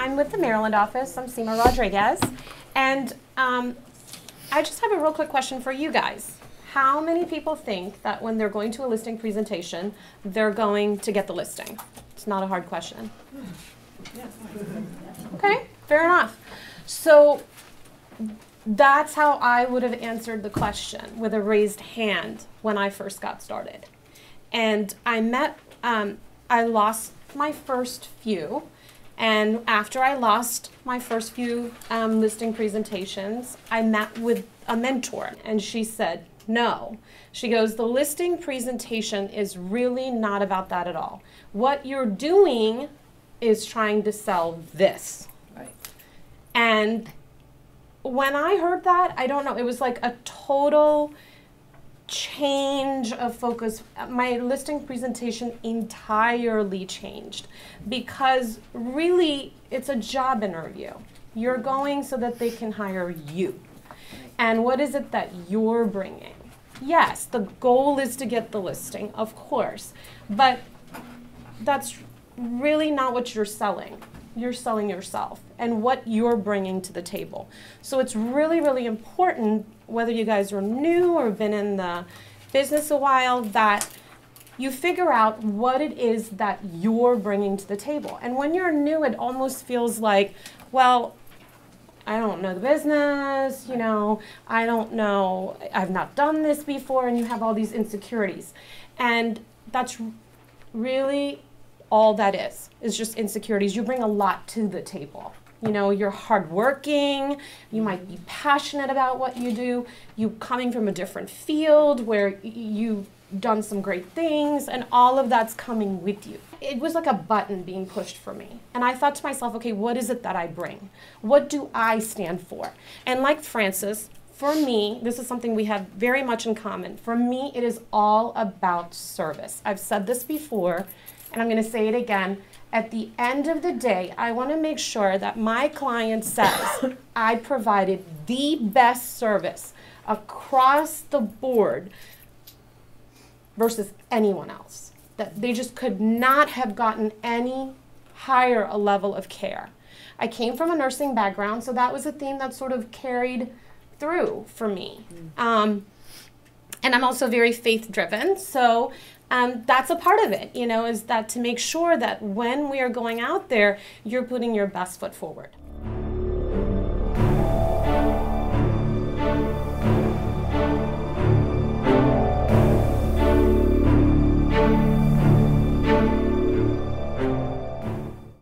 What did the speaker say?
I'm with the Maryland office. I'm Seema Rodriguez. And I just have a real quick question for you guys. How many people think that when they're going to a listing presentation, they're going to get the listing? It's not a hard question. Okay, fair enough. So that's how I would have answered the question, with a raised hand when I first got started. And I lost my first few. And after I lost my first few listing presentations, I met with a mentor, and she said, no. She goes, the listing presentation is really not about that at all. What you're doing is trying to sell this. Right. And when I heard that, I don't know, it was like a total change of focus. My listing presentation entirely changed, because really it's a job interview. You're going so that they can hire you. And what is it that you're bringing? Yes, the goal is to get the listing, of course, but that's really not what you're selling. You're selling yourself and what you're bringing to the table. So it's really, really important, whether you guys are new or been in the business a while, that you figure out what it is that you're bringing to the table. And when you're new, it almost feels like, well, I don't know the business, you know, I don't know, I've not done this before, and you have all these insecurities. And that's really all that is just insecurities. You bring a lot to the table. You know, you're hardworking, you might be passionate about what you do, you coming from a different field where you've done some great things, and all of that's coming with you. It was like a button being pushed for me. And I thought to myself, okay, what is it that I bring? What do I stand for? And like Francis, for me, this is something we have very much in common. For me, it is all about service. I've said this before, and I'm going to say it again. At the end of the day, I want to make sure that my client says I provided the best service across the board versus anyone else. That they just could not have gotten any higher a level of care. I came from a nursing background, so that was a theme that sort of carried through for me. And I'm also very faith-driven, so that's a part of it, you know, is that to make sure that when we are going out there, you're putting your best foot forward.